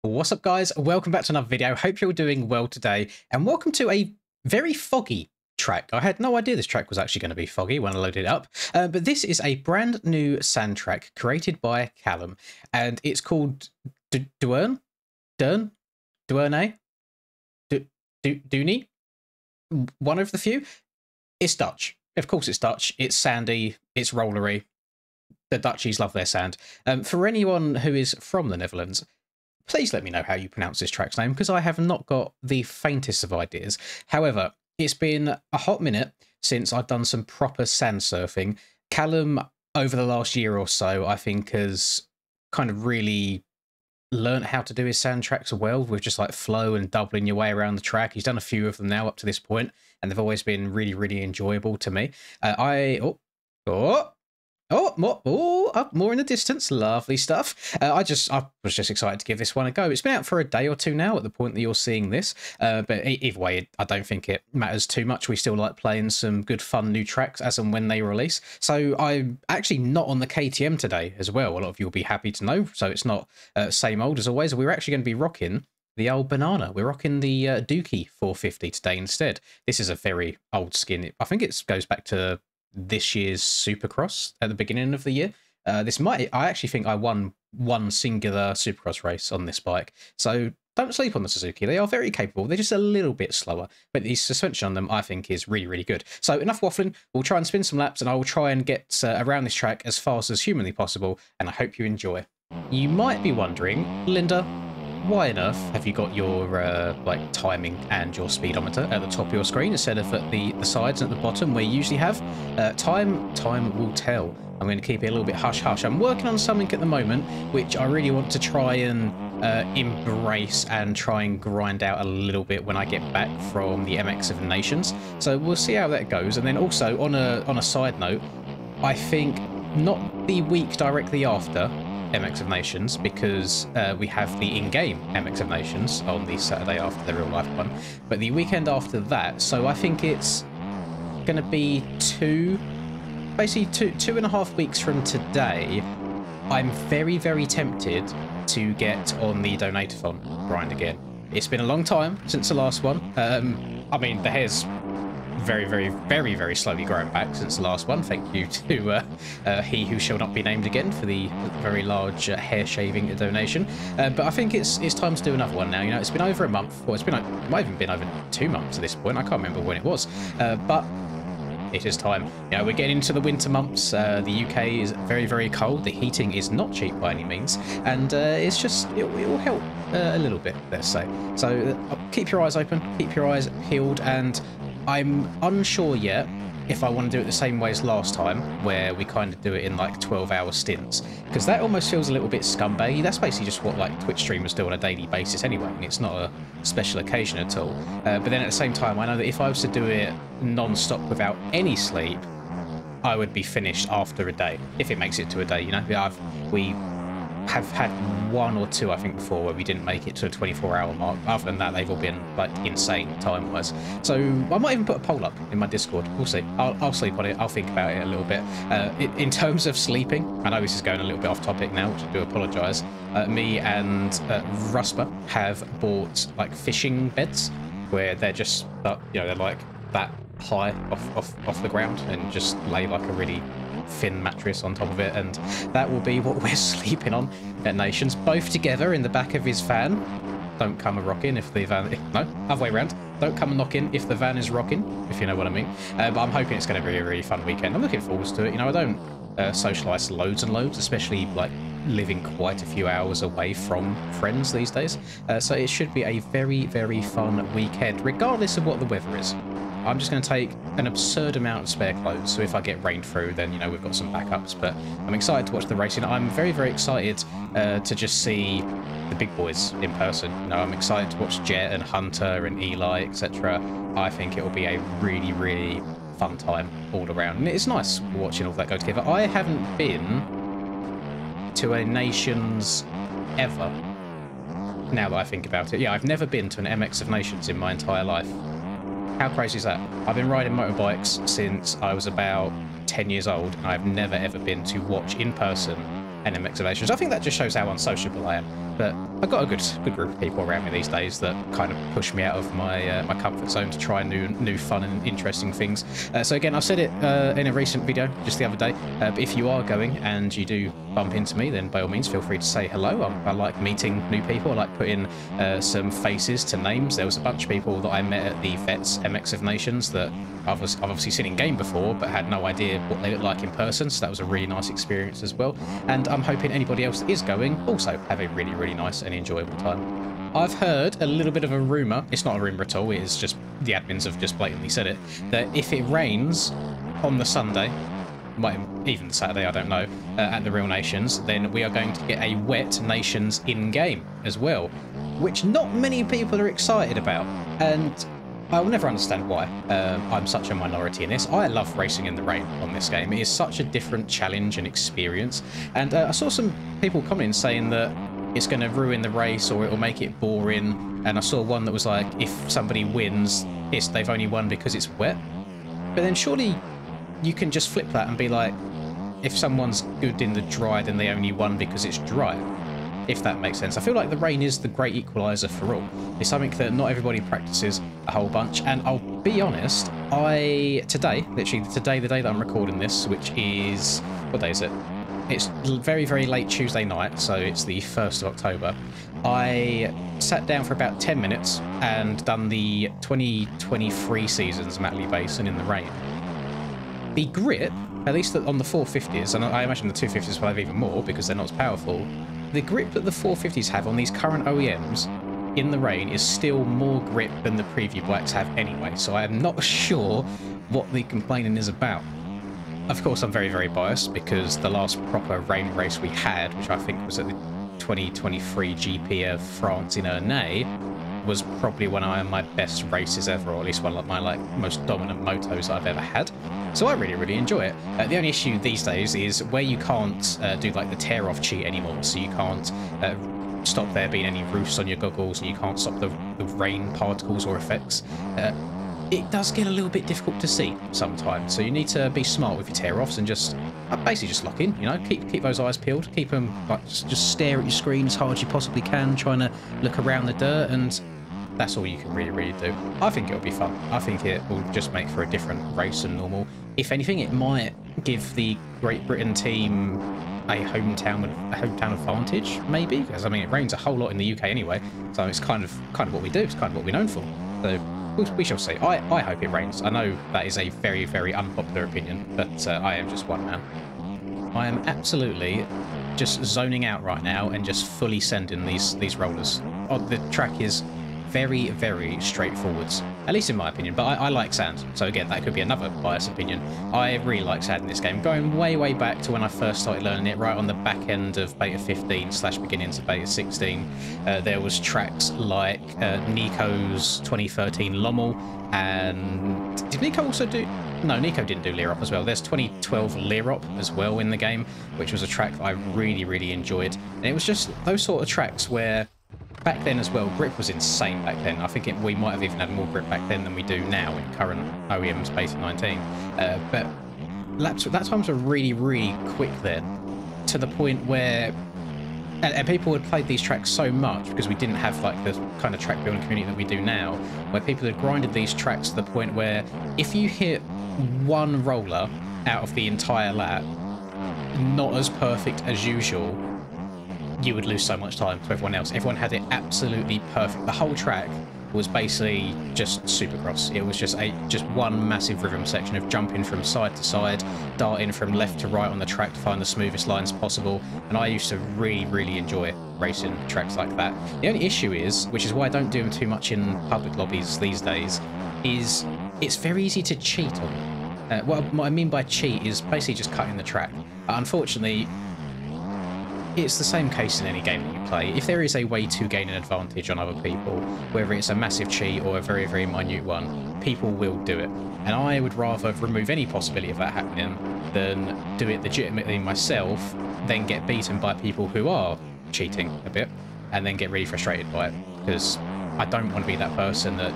What's up, guys? Welcome back to another video. Hope you're doing well today, and welcome to a very foggy track. I had no idea this track was actually going to be foggy when I loaded it up, but this is a brand new sand track created by Callum, and it's called Duerne, Duerne, Dooney, one of the few. It's Dutch. Of course it's Dutch. It's sandy, it's rollery. The Dutchies love their sand. For anyone who is from the Netherlands, please let me know how you pronounce this track's name, because I have not got the faintest of ideas. However, it's been a hot minute since I've done some proper sand surfing. Callum, over the last year or so, I think has kind of really learnt how to do his sand tracks well, with just like flow and doubling your way around the track. He's done a few of them now up to this point, and they've always been really, really enjoyable to me. More in the distance. Lovely stuff. I was just excited to give this one a go. It's been out for a day or two now at the point that you're seeing this. But either way, I don't think it matters too much. We still like playing some good fun new tracks as and when they release. So I'm actually not on the KTM today as well. A lot of you will be happy to know. So it's not same old as always. We're actually going to be rocking the old banana. We're rocking the Dookie 450 today instead. This is a very old skin. I think it goes back to this year's Supercross at the beginning of the year. I actually think I won one singular Supercross race on this bike. So don't sleep on the Suzuki. They are very capable. They're just a little bit slower, but the suspension on them I think is really, really good. So enough waffling. We'll try and spin some laps, and I will try and get around this track as fast as humanly possible, and I hope you enjoy. You might be wondering, Linda, why on earth have you got your like timing and your speedometer at the top of your screen instead of at the sides and at the bottom where you usually have? Time will tell. I'm going to keep it a little bit hush-hush. I'm working on something at the moment which I really want to try and embrace and try and grind out a little bit when I get back from the MX of Nations. So we'll see how that goes. And then also on a side note, I think not the week directly after MX of Nations, because we have the in-game MX of Nations on the Saturday after the real life one, but the weekend after that. So I think it's going to be basically two and a half weeks from today. I'm very, very tempted to get on the Donateathon grind again. It's been a long time since the last one. I mean, the hair's very, very, very, very slowly growing back since the last one. Thank you to he who shall not be named again for the very large hair shaving donation. But I think it's time to do another one now. You know, it's been over a month, or it might even been over 2 months at this point. I can't remember when it was, but it is time. You know, we're getting into the winter months. The UK is very, very cold. The heating is not cheap by any means, and it will help a little bit, let's say. So keep your eyes open, keep your eyes peeled, and I'm unsure yet if I want to do it the same way as last time, where we kind of do it in like 12-hour stints, because that almost feels a little bit scumbaggy. That's basically just what like Twitch streamers do on a daily basis anyway, and it's not a special occasion at all. But then at the same time, I know that if I was to do it non-stop without any sleep, I would be finished after a day, if it makes it to a day, you know. We have had one or two, I think, before where we didn't make it to a 24-hour mark. Other than that, they've all been like insane time-wise. So I might even put a poll up in my Discord. We'll see. I'll sleep on it. I'll think about it a little bit. In terms of sleeping, I know this is going a little bit off topic now, which I do apologise. Me and Rusper have bought like fishing beds where they're just, you know, they're like that high off the ground, and just lay like a really thin mattress on top of it, and that will be what we're sleeping on at Nations, both together in the back of his van. Don't come a rocking if the van, no, other way around. Don't come a knocking if the van is rocking, if you know what I mean. But I'm hoping it's going to be a really fun weekend. I'm looking forward to it. You know, I don't socialise loads and loads, especially like living quite a few hours away from friends these days. So it should be a very, very fun weekend, regardless of what the weather is. I'm just going to take an absurd amount of spare clothes, so if I get rained through, then, you know, we've got some backups. But I'm excited to watch the racing. I'm very, very excited to just see the big boys in person. You know, I'm excited to watch Jet and Hunter and Eli, etc. I think it will be a really, really fun time all around. And it's nice watching all that go together. I haven't been to a Nations ever, now that I think about it. Yeah, I've never been to an MX of Nations in my entire life. How crazy is that? I've been riding motorbikes since I was about 10 years old, and I've never ever been to watch in person an MX of Nations. I think that just shows how unsociable I am. But I've got a good group of people around me these days that kind of push me out of my my comfort zone to try new fun and interesting things. So again, I said it in a recent video just the other day, but if you are going and you do bump into me, then by all means feel free to say hello. I like meeting new people. I like putting some faces to names. There was a bunch of people that I met at the Vets MX of Nations that I've obviously seen in game before, but had no idea what they look like in person, so that was a really nice experience as well. And I'm hoping anybody else that is going also have a really nice and enjoyable time. I've heard a little bit of a rumour, it's not a rumour at all, it is just the admins have just blatantly said it, that if it rains on the Sunday, might even Saturday, I don't know, at the Real Nations, then we are going to get a wet Nations in-game as well, which not many people are excited about, and I will never understand why. I'm such a minority in this. I love racing in the rain on this game. It is such a different challenge and experience. And I saw some people commenting saying that it's going to ruin the race or it will make it boring. And I saw one that was like, if somebody wins, they've only won because it's wet. But then surely you can just flip that and be like, if someone's good in the dry, then they only won because it's dry. If that makes sense. I feel like the rain is the great equaliser for all. It's something that not everybody practices a whole bunch, and I'll be honest, today, literally today, the day that I'm recording this, which is, what day is it? It's very late Tuesday night, so it's the 1st of October. I sat down for about 10 minutes and done the 2023 season's Matley Basin in the rain. The grip, at least on the 450s, and I imagine the 250s will have even more because they're not as powerful, the grip that the 450s have on these current OEMs in the rain is still more grip than the preview bikes have anyway, so I am not sure what the complaining is about. Of course, I'm very biased because the last proper rain race we had, which I think was at the 2023 GP of France in Ernée, was probably one of my best races ever, or at least one of my most dominant motos I've ever had. So I really enjoy it. The only issue these days is where you can't do like the tear-off cheat anymore, so you can't stop there being any roofs on your goggles, and you can't stop the rain particles or effects. It does get a little bit difficult to see sometimes, so you need to be smart with your tear-offs and just basically just lock in, you know, keep those eyes peeled, keep them like just stare at your screen as hard as you possibly can, trying to look around the dirt, and that's all you can really do. I think it'll be fun. I think it will just make for a different race than normal. If anything, it might give the Great Britain team a hometown advantage, maybe, because I mean it rains a whole lot in the UK anyway, so it's kind of what we do. It's kind of what we're known for. So we shall see. I hope it rains. I know that is a very unpopular opinion, but I am just one man. I am absolutely just zoning out right now and just fully sending these rollers. Oh, the track is very straightforward, at least in my opinion, but I like sand, so again that could be another biased opinion. I really like sand in this game, going way back to when I first started learning it, right on the back end of beta 15 / beginnings of beta 16. There was tracks like Nico's 2013 Lommel, and did Nico also do... No, Nico didn't do Lierop as well. There's 2012 Lierop as well in the game, which was a track that I really enjoyed, and it was just those sort of tracks where back then as well, grip was insane back then. I think we might have even had more grip back then than we do now in current OEMs beta 19. But that times were really quick then, to the point where... And people had played these tracks so much because we didn't have like the kind of track building community that we do now, where people had grinded these tracks to the point where if you hit one roller out of the entire lap, not as perfect as usual, you would lose so much time to everyone else. Everyone had it absolutely perfect. The whole track was basically just Supercross. It was just one massive rhythm section of jumping from side to side, darting from left to right on the track to find the smoothest lines possible, and I used to really enjoy racing tracks like that. The only issue is, which is why I don't do them too much in public lobbies these days, is it's very easy to cheat on. What I mean by cheat is basically just cutting the track. Unfortunately, it's the same case in any game that you play. If there is a way to gain an advantage on other people, whether it's a massive cheat or a very minute one, people will do it. And I would rather remove any possibility of that happening than do it legitimately myself, then get beaten by people who are cheating a bit, and then get really frustrated by it. Because I don't want to be that person that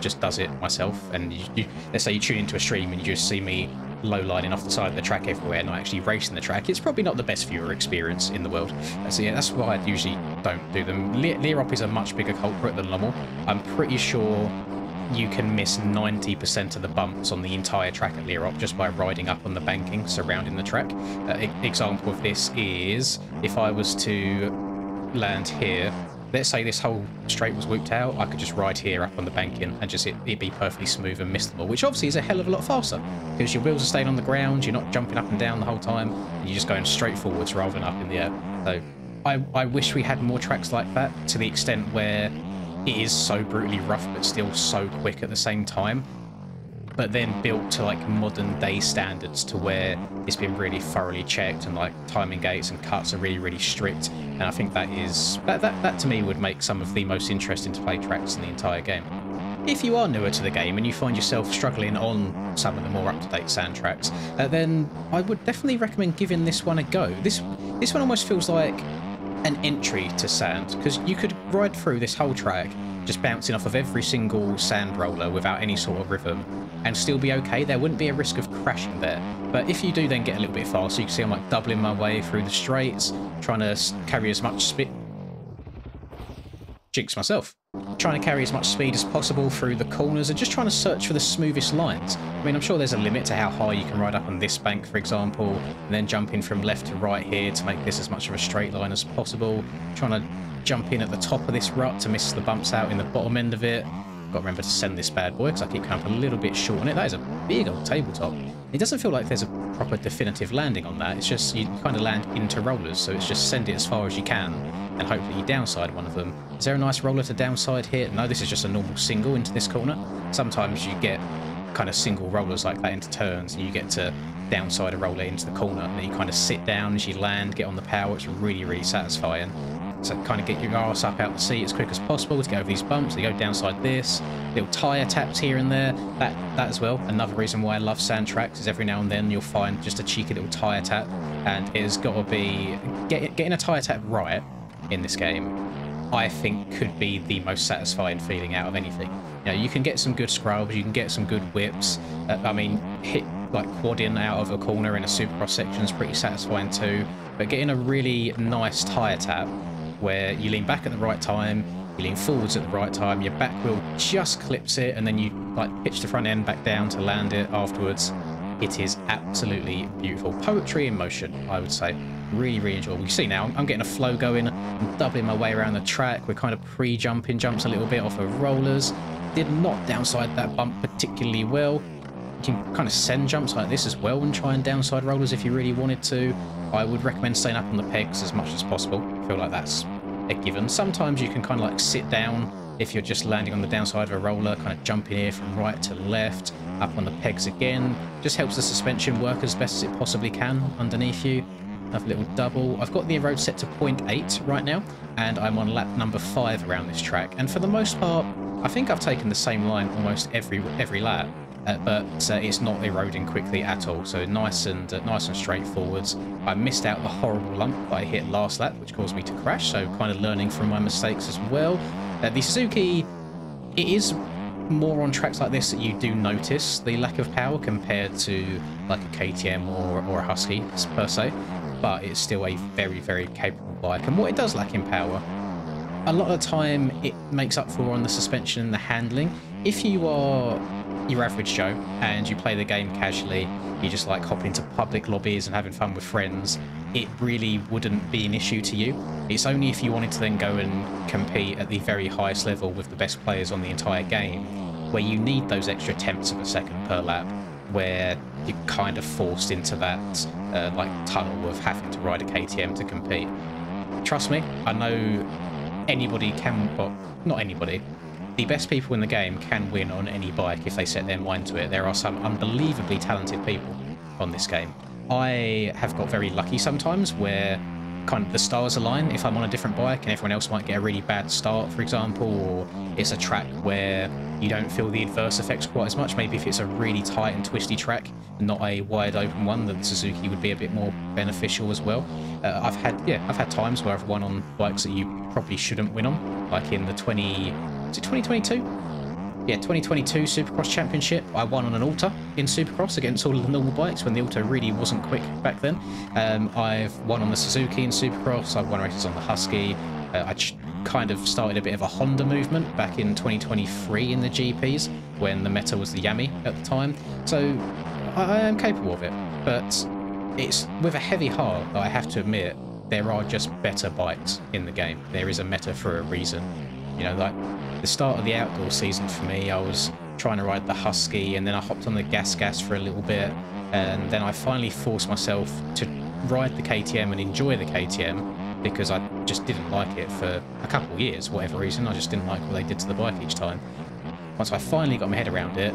just does it myself. And let's say you tune into a stream and you just see me low lining off the side of the track everywhere, not actually racing the track, it's probably not the best viewer experience in the world. So yeah, that's why I usually don't do them. Lierop is a much bigger culprit than Lommel. I'm pretty sure you can miss 90% of the bumps on the entire track at Lierop just by riding up on the banking surrounding the track. Example of this is if I was to land here, let's say this whole straight was whooped out, I could just ride here up on the banking and just it'd be perfectly smooth and miss them all, which obviously is a hell of a lot faster because your wheels are staying on the ground, you're not jumping up and down the whole time, and you're just going straight forwards rather than up in the air. So I wish we had more tracks like that, to the extent where it is so brutally rough but still so quick at the same time, but then built to like modern day standards, to where it's been really thoroughly checked and like timing gates and cuts are really strict. And I think that to me would make some of the most interesting to play tracks in the entire game. If you are newer to the game and you find yourself struggling on some of the more up-to-date sand tracks, then I would definitely recommend giving this one a go. This one almost feels like an entry to sand, because you could ride through this whole track just bouncing off of every single sand roller without any sort of rhythm and still be okay. There wouldn't be a risk of crashing there. But if you do then get a little bit faster, you can see I'm like doubling my way through the straights, trying to carry as much speed. Jinx myself. Trying to carry as much speed as possible through the corners and just trying to search for the smoothest lines. I mean, I'm sure there's a limit to how high you can ride up on this bank, for example, and then jumping from left to right here to make this as much of a straight line as possible. Trying to jump in at the top of this rut to miss the bumps out in the bottom end of it. Got to remember to send this bad boy because I keep coming up a little bit short on it. That is a big old tabletop. It doesn't feel like there's a proper definitive landing on that. It's just you kind of land into rollers, so it's just send it as far as you can and hopefully you downside one of them. Is there a nice roller to downside here? No, this is just a normal single into this corner. Sometimes you get kind of single rollers like that into turns and you get to downside a roller into the corner and then you kind of sit down as you land, get on the power. It's really satisfying. So kind of get your ass up out the seat as quick as possible to get over these bumps. You go downside this, little tyre taps here and there. That as well, another reason why I love sand tracks is every now and then you'll find just a cheeky little tyre tap, and it has got to be getting a tyre tap right in this game, I think could be the most satisfying feeling out of anything. You know, you can get some good scrubs, you can get some good whips. I mean, hit like quadding out of a corner in a supercross section is pretty satisfying too. But getting a really nice tyre tap where you lean back at the right time, you lean forwards at the right time, your back wheel just clips it, and then you like pitch the front end back down to land it afterwards. It is absolutely beautiful. Poetry in motion, I would say. Really enjoyable. You see now, I'm getting a flow going. I'm doubling my way around the track. We're kind of pre-jumping jumps a little bit off of rollers. Did not downside that bump particularly well. You can kind of send jumps like this as well and try and downside rollers if you really wanted to. I would recommend staying up on the pegs as much as possible. I feel like that's a given. Sometimes you can kind of like sit down if you're just landing on the downside of a roller, kind of jumping here from right to left, up on the pegs again. Just helps the suspension work as best as it possibly can underneath you. Another little double. I've got the road set to 0.8 right now, and I'm on lap number 5 around this track. And for the most part, I think I've taken the same line almost every lap, but it's not eroding quickly at all. So nice and straightforward. I missed out the horrible lump that I hit last lap, which caused me to crash. So kind of learning from my mistakes as well. The Suzuki, it is more on tracks like this that you do notice the lack of power compared to like a KTM or a Husky per se, but it's still a very capable bike. And what it does lack in power, a lot of the time it makes up for on the suspension and the handling. If you are your average Joe and you play the game casually, you just like hop into public lobbies and having fun with friends, it really wouldn't be an issue to you. It's only if you wanted to then go and compete at the very highest level with the best players on the entire game, where you need those extra tenths of a second per lap, where you're kind of forced into that like tunnel of having to ride a KTM to compete. Trust me, I know anybody can, well, not anybody, the best people in the game can win on any bike if they set their mind to it. There are some unbelievably talented people on this game. I have got very lucky sometimes where kind of the stars align. If I'm on a different bike and everyone else might get a really bad start, for example, or it's a track where you don't feel the adverse effects quite as much. Maybe if it's a really tight and twisty track, not a wide open one, then the Suzuki would be a bit more beneficial as well. I've had times where I've won on bikes that you probably shouldn't win on, like in the 2022? yeah, 2022 Supercross Championship, I won on an Alta in Supercross against all of the normal bikes when the Alta really wasn't quick back then. I've won on the Suzuki in Supercross, I've won races on the Husky. I kind of started a bit of a Honda movement back in 2023 in the GPs when the meta was the Yami at the time. So I am capable of it, but it's with a heavy heart that I have to admit there are just better bikes in the game. There is a meta for a reason. You know, like the start of the outdoor season for me, I was trying to ride the Husky, and then I hopped on the Gas for a little bit, and then I finally forced myself to ride the KTM and enjoy the KTM because I just didn't like it for a couple of years, whatever reason. I just didn't like what they did to the bike each time. Once I finally got my head around it,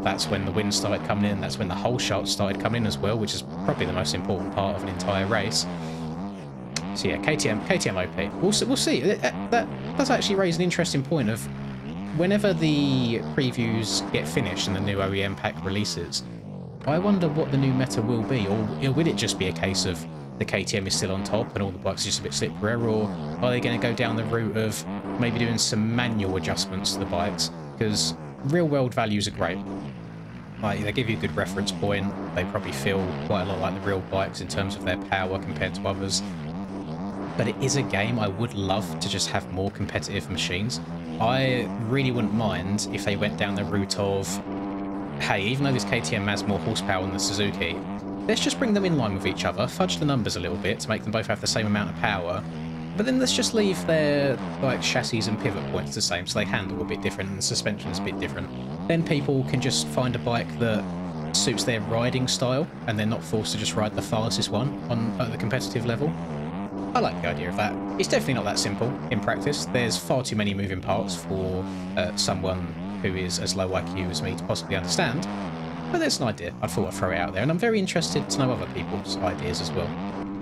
that's when the wins started coming in, that's when the whole shots started coming in as well, which is probably the most important part of an entire race. So yeah, KTM OP. We'll see. That does actually raise an interesting point of whenever the previews get finished and the new OEM pack releases, I wonder what the new meta will be, or will it just be a case of the KTM is still on top and all the bikes are just a bit slipperier, or are they going to go down the route of maybe doing some manual adjustments to the bikes? Because real world values are great. Like, they give you a good reference point, they probably feel quite a lot like the real bikes in terms of their power compared to others. But it is a game I would love to just have more competitive machines. I really wouldn't mind if they went down the route of, hey, even though this KTM has more horsepower than the Suzuki, let's just bring them in line with each other, fudge the numbers a little bit to make them both have the same amount of power, but then let's just leave their like chassis and pivot points the same so they handle a bit different and the suspension is a bit different. Then people can just find a bike that suits their riding style and they're not forced to just ride the fastest one at the competitive level. I like the idea of that. It's definitely not that simple in practice. There's far too many moving parts for someone who is as low IQ as me to possibly understand. But there's an idea. I thought I'd throw it out there, and I'm very interested to know other people's ideas as well.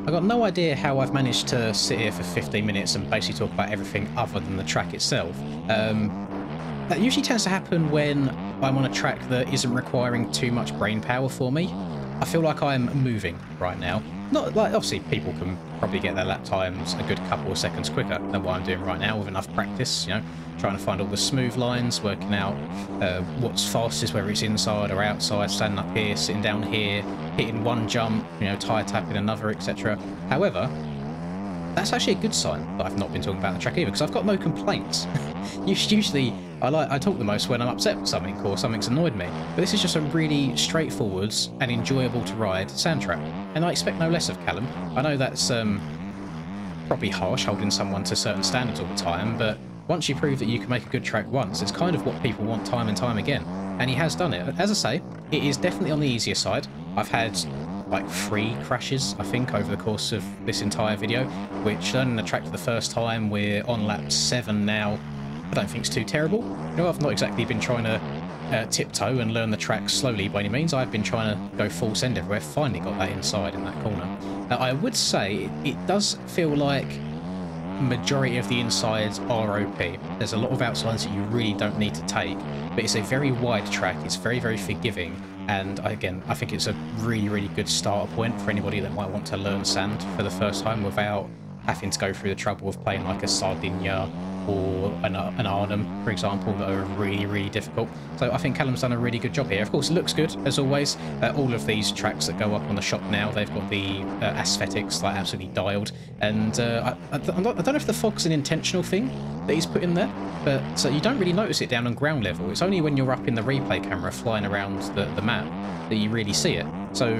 I've got no idea how I've managed to sit here for 15 minutes and basically talk about everything other than the track itself. That usually tends to happen when I'm on a track that isn't requiring too much brain power for me. I feel like I'm moving right now. Not like, obviously people can probably get their lap times a good couple of seconds quicker than what I'm doing right now with enough practice, you know, trying to find all the smooth lines, working out what's fastest, whether it's inside or outside, standing up here, sitting down here, hitting one jump, you know, tyre tapping another, etc. However, that's actually a good sign that I've not been talking about the track either, because I've got no complaints. Usually I talk the most when I'm upset with something or something's annoyed me, but this is just a really straightforward and enjoyable to ride sand track, and I expect no less of Callum. I know that's probably harsh holding someone to certain standards all the time, but once you prove that you can make a good track once, it's kind of what people want time and time again, and he has done it. As I say, it is definitely on the easier side. I've had like 3 crashes, I think, over the course of this entire video, which learning the track for the first time, we're on lap 7 now, I don't think it's too terrible. You know, I've not exactly been trying to tiptoe and learn the track slowly by any means. I've been trying to go full send everywhere, finally got that inside in that corner. I would say it does feel like majority of the insides are OP. There's a lot of outsides that you really don't need to take, but it's a very wide track, it's very, very forgiving, and again, I think it's a really, really good starter point for anybody that might want to learn sand for the first time without having to go through the trouble of playing like a Sardinia or an Arnhem, for example, that are really, really difficult. So I think Callum's done a really good job here. Of course, it looks good, as always. All of these tracks that go up on the shop now, they've got the aesthetics like absolutely dialed. And I don't know if the fog's an intentional thing that he's put in there, but so you don't really notice it down on ground level. It's only when you're up in the replay camera flying around the map that you really see it. So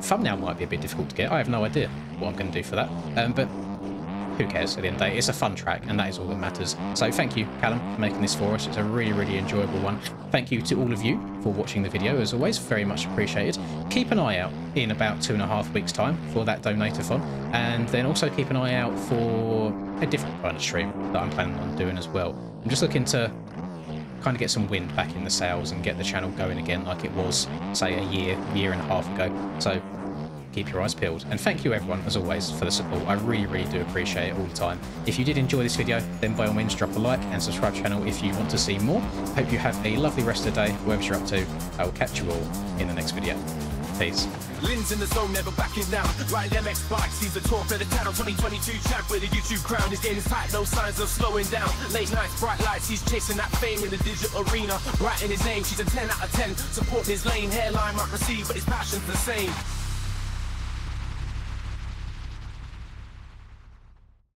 thumbnail might be a bit difficult to get. I have no idea what I'm going to do for that. But who cares at the end of the day? It's a fun track, and that is all that matters. So thank you, Callum, for making this for us. It's a really, really enjoyable one. Thank you to all of you for watching the video, as always. Very much appreciated. Keep an eye out in about 2.5 weeks' time for that donator-thon, and then also keep an eye out for a different kind of stream that I'm planning on doing as well. I'm just looking to kind of get some wind back in the sails and get the channel going again like it was, say, a year and a half ago. So keep your eyes peeled, and thank you everyone as always for the support. I really, really do appreciate it all the time. If you did enjoy this video, then by all means drop a like and subscribe to the channel if you want to see more. Hope you have a lovely rest of the day, wherever you're up to. I will catch you all in the next video. Peace. Lynn's in the zone, never backing down. Riding MX bikes, he's the talk of the town. 2022 champ with a YouTube crown. His game is tight, no signs of slowing down. Late nights, bright lights, he's chasing that fame in the digital arena. Writing his name, she's a 10 out of 10. Supporting his lane, hairline might receive, but his passion's the same.